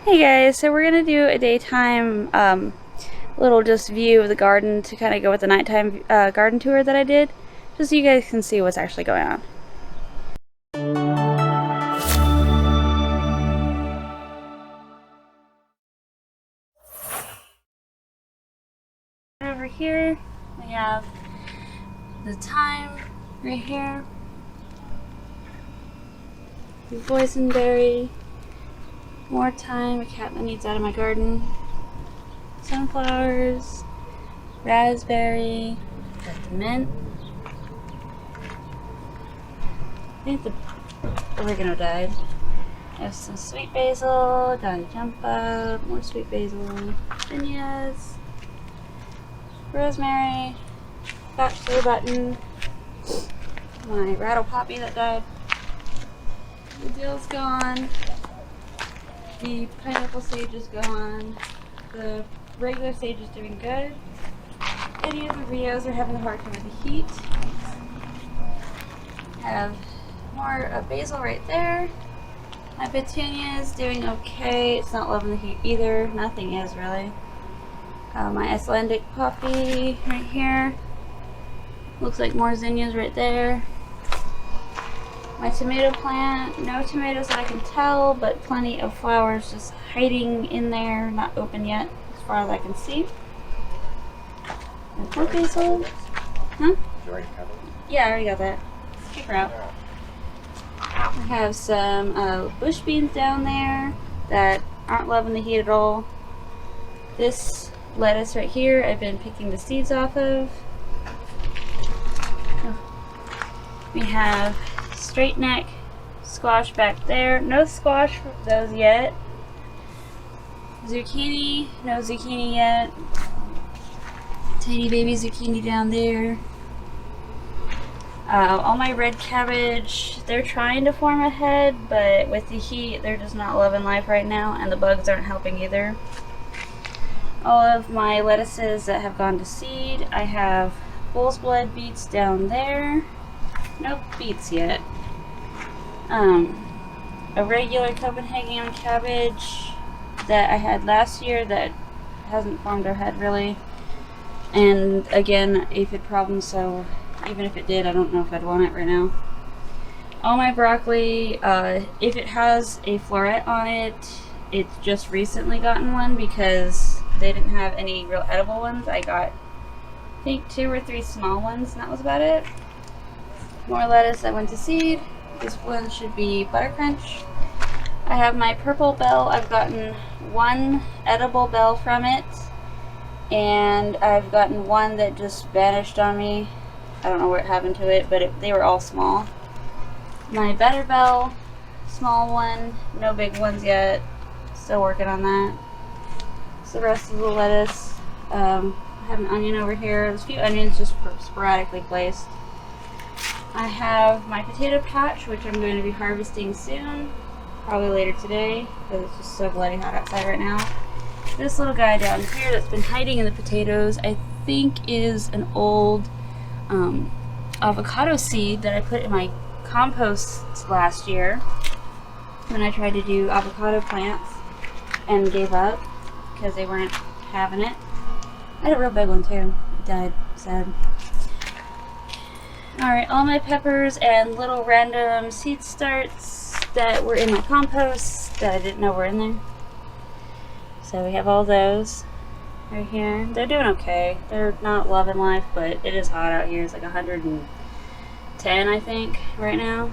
Hey guys, so we're gonna do a daytime little just view of the garden to kind of go with the nighttime garden tour that I did, just so you guys can see what's actually going on. Over here we have the thyme right here, the boysenberry, more thyme, a cat that needs out of my garden, sunflowers, raspberry, got the mint. I think the oregano died. I have some sweet basil, Donny Jump Up, more sweet basil, zinnias, rosemary, bachelor button, my rattle poppy that died. The dill's gone. The pineapple sage is gone. The regular sage is doing good. Any of the Rios are having a hard time with the heat. Have more basil right there. My petunia is doing okay. It's not loving the heat either. Nothing is really. My Icelandic poppy right here. Looks like more zinnias right there. My tomato plant, no tomatoes that I can tell, but plenty of flowers just hiding in there, not open yet, as far as I can see. And more basil. Huh? Yeah, I already got that. Kick her out. I have some bush beans down there that aren't loving the heat at all. This lettuce right here, I've been picking the seeds off of. We have straight neck squash back there. No squash for those yet. Zucchini, no zucchini yet. Tiny baby zucchini down there. All my red cabbage, they're trying to form a head, but with the heat, they're just not loving life right now, and the bugs aren't helping either. All of my lettuces that have gone to seed, I have bull's blood beets down there. No beets yet. A regular Copenhagen cabbage that I had last year that hasn't formed a head really. And again, aphid problem, so even if it did, I don't know if I'd want it right now. All my broccoli, if it has a floret on it, it's just recently gotten one because they didn't have any real edible ones. I got, I think, 2 or 3 small ones, and that was about it. More lettuce that went to seed. This one should be butter crunch. I have my purple bell. I've gotten 1 edible bell from it, and I've gotten 1 that just vanished on me. I don't know what happened to it, but they were all small. My better bell, small one, no big ones yet. Still working on that. So the rest of the lettuce. I have an onion over here. There's a few onions just sporadically placed. I have my potato patch, which I'm going to be harvesting soon, probably later today, because it's just so bloody hot outside right now. This little guy down here that's been hiding in the potatoes, I think is an old avocado seed that I put in my compost last year when I tried to do avocado plants and gave up because they weren't having it. I had a real big one too. It died. Sad. Alright, all my peppers and little random seed starts that were in my compost that I didn't know were in there. So we have all those right here. They're doing okay. They're not loving life, but it is hot out here. It's like 110, I think, right now.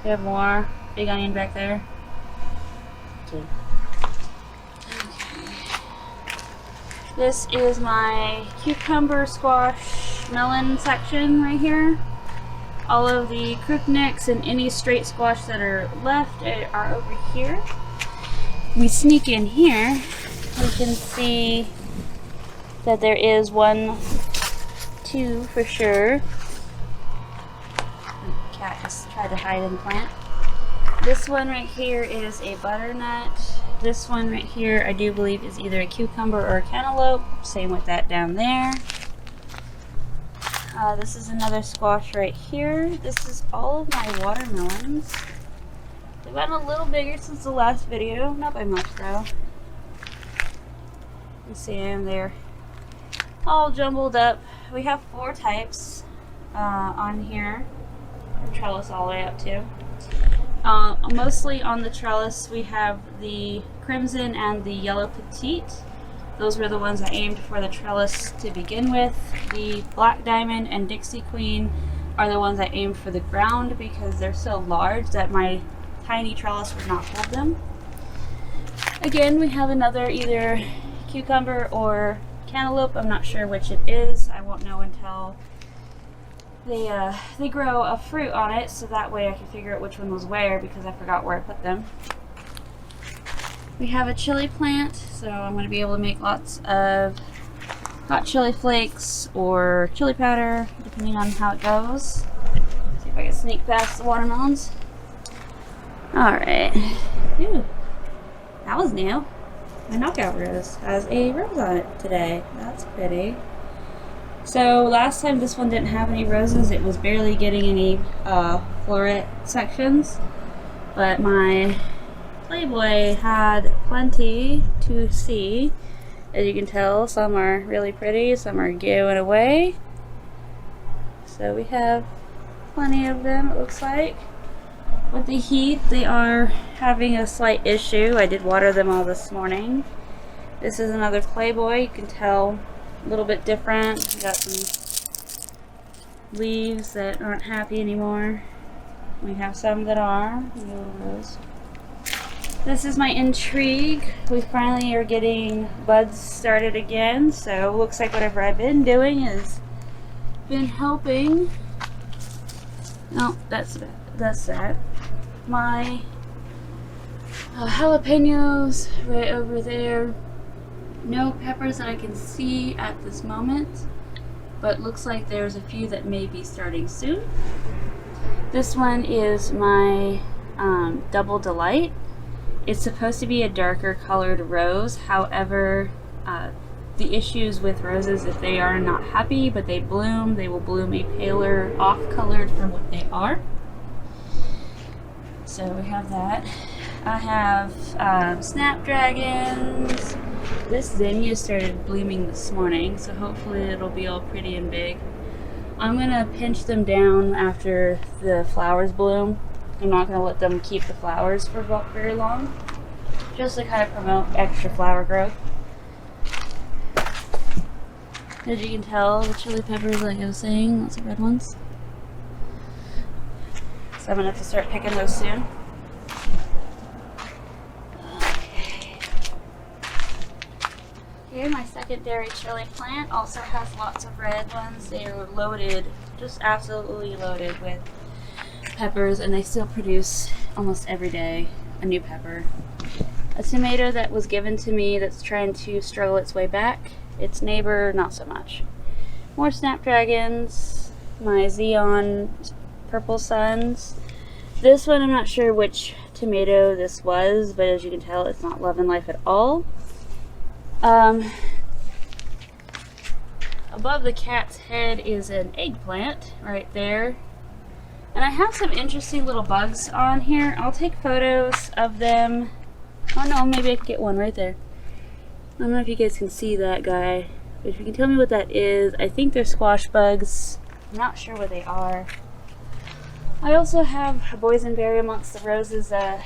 We have more. Big onion back there. Okay. This is my cucumber, squash, melon section right here. All of the crooknecks and any straight squash that are left are over here. We sneak in here, we can see that there is 1, 2 for sure. The cat just tried to hide in the plant. This one right here is a butternut. This one right here I do believe is either a cucumber or a cantaloupe. Same with that down there. This is another squash right here. This is all of my watermelons. They've gotten a little bigger since the last video, not by much though. You see them there, all jumbled up. We have 4 types on here, from trellis all the way up to. Mostly on the trellis we have the crimson and the yellow petite. Those were the ones I aimed for the trellis to begin with. The black diamond and Dixie Queen are the ones I aimed for the ground because they're so large that my tiny trellis would not hold them. Again, we have another either cucumber or cantaloupe. I'm not sure which it is. I won't know until they grow a fruit on it, so that way I can figure out which one was where because I forgot where I put them. We have a chili plant, so I'm going to be able to make lots of hot chili flakes or chili powder, depending on how it goes. See if I can sneak past the watermelons. Alright. Ooh, that was new. My knockout rose has a rose on it today. That's pretty. So last time this one didn't have any roses. It was barely getting any floret sections. But my Playboy had plenty to see. As you can tell, some are really pretty, some are going away. So we have plenty of them, it looks like. With the heat, they are having a slight issue. I did water them all this morning. This is another Playboy. You can tell a little bit different. We got some leaves that aren't happy anymore. We have some that are. Yellow rose. This is my Intrigue. We finally are getting buds started again, so it looks like whatever I've been doing has been helping. Oh, that's that. My jalapenos right over there. No peppers that I can see at this moment, but looks like there's a few that may be starting soon. This one is my Double Delight. It's supposed to be a darker colored rose. However, the issues with roses, if they are not happy but they bloom, they will bloom a paler off colored from what they are. So we have that. I have snapdragons. This zinnia started blooming this morning, so hopefully it'll be all pretty and big. I'm gonna pinch them down after the flowers bloom. I'm not going to let them keep the flowers for very long, just to kind of promote extra flower growth. As you can tell, the chili peppers, like I was saying, lots of red ones. So I'm going to have to start picking those soon. Here, my secondary chili plant also has lots of red ones. They are loaded, just absolutely loaded with peppers, and they still produce almost every day a new pepper. A tomato that was given to me that's trying to struggle its way back. Its neighbor, not so much. More snapdragons. My Xeon Purple Suns. This one, I'm not sure which tomato this was, but as you can tell, it's not Love and Life at all. Above the cat's head is an eggplant right there. And I have some interesting little bugs on here. I'll take photos of them. Oh no, maybe I can get one right there. I don't know if you guys can see that guy, but if you can tell me what that is. I think they're squash bugs. I'm not sure what they are. I also have a boysenberry amongst the roses. I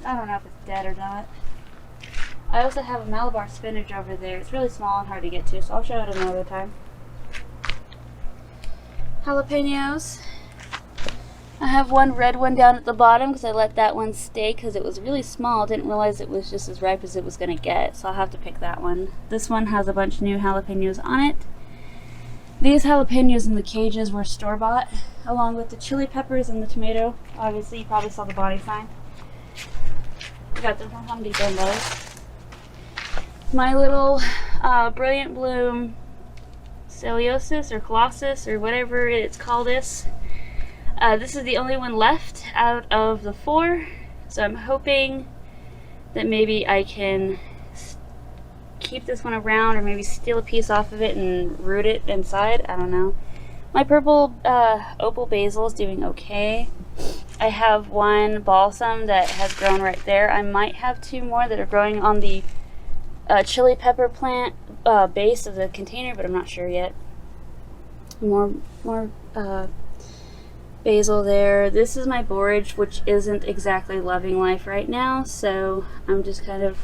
don't know if it's dead or not. I also have a Malabar spinach over there. It's really small and hard to get to, so I'll show it another time. Jalapenos. I have one red one down at the bottom because I let that one stay because it was really small. Didn't realize it was just as ripe as it was going to get, so I'll have to pick that one. This one has a bunch of new jalapenos on it. These jalapenos in the cages were store-bought, along with the chili peppers and the tomato. Obviously, you probably saw the body sign. I got them from Home Depot and Lowe's. My little Brilliant Bloom Celiosis or Colossus or whatever it's called is. This is the only one left out of the 4, so I'm hoping that maybe I can keep this one around or maybe steal a piece off of it and root it inside. I don't know. My purple opal basil is doing okay. I I have one balsam that has grown right there. I might have 2 more that are growing on the chili pepper plant base of the container, but I'm not sure yet. More basil there. This is my borage, which isn't exactly loving life right now, so I'm just kind of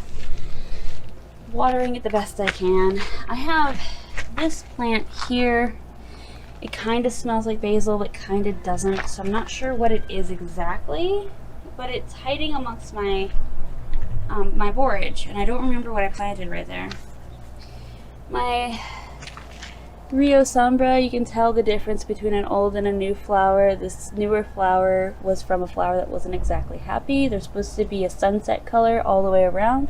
watering it the best I can. I have this plant here. It kind of smells like basil, but kind of doesn't, so I'm not sure what it is exactly, but it's hiding amongst my my borage, and I don't remember what I planted right there. My Rio Sombra, you can tell the difference between an old and a new flower. This newer flower was from a flower that wasn't exactly happy. There's supposed to be a sunset color all the way around,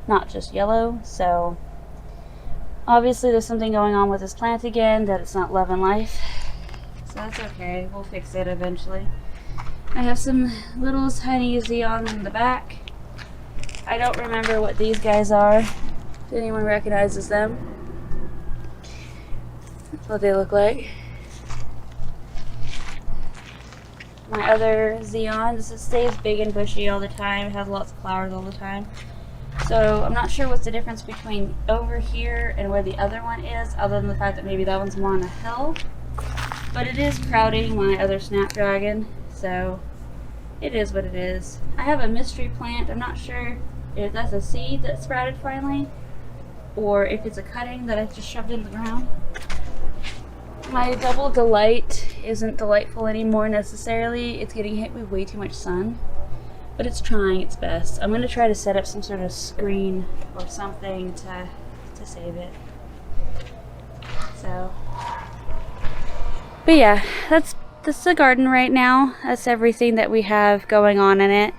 not just yellow, so obviously there's something going on with this plant again, that it's not loving life. So that's okay, we'll fix it eventually. I have some little tiny Zeons in the back. I don't remember what these guys are. If anyone recognizes them. That's what they look like. My other Zeon, this stays big and bushy all the time. It has lots of flowers all the time. So I'm not sure what's the difference between over here and where the other one is, other than the fact that maybe that one's more on a hill. But it is crowding my other snapdragon, so it is what it is. I have a mystery plant. I'm not sure if that's a seed that sprouted finally, or if it's a cutting that I just shoved in the ground. My double delight isn't delightful anymore necessarily. It's getting hit with way too much sun, but it's trying its best. I'm going to try to set up some sort of screen or something to save it. So, but yeah, that's the garden right now. That's everything that we have going on in it.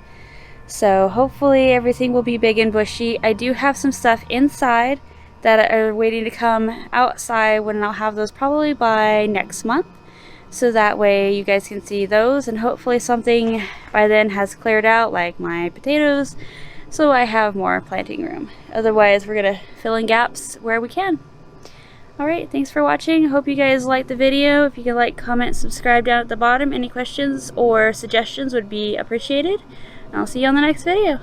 So hopefully everything will be big and bushy. I do have some stuff inside that are waiting to come outside, when I'll have those probably by next month. So that way you guys can see those, and hopefully something by then has cleared out, like my potatoes, so I have more planting room. Otherwise we're gonna fill in gaps where we can. Alright, thanks for watching. Hope you guys liked the video. If you could like, comment, subscribe down at the bottom. Any questions or suggestions would be appreciated. And I'll see you on the next video.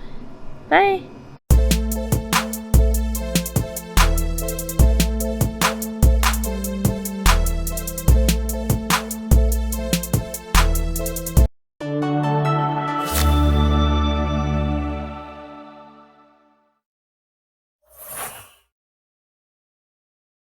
Bye!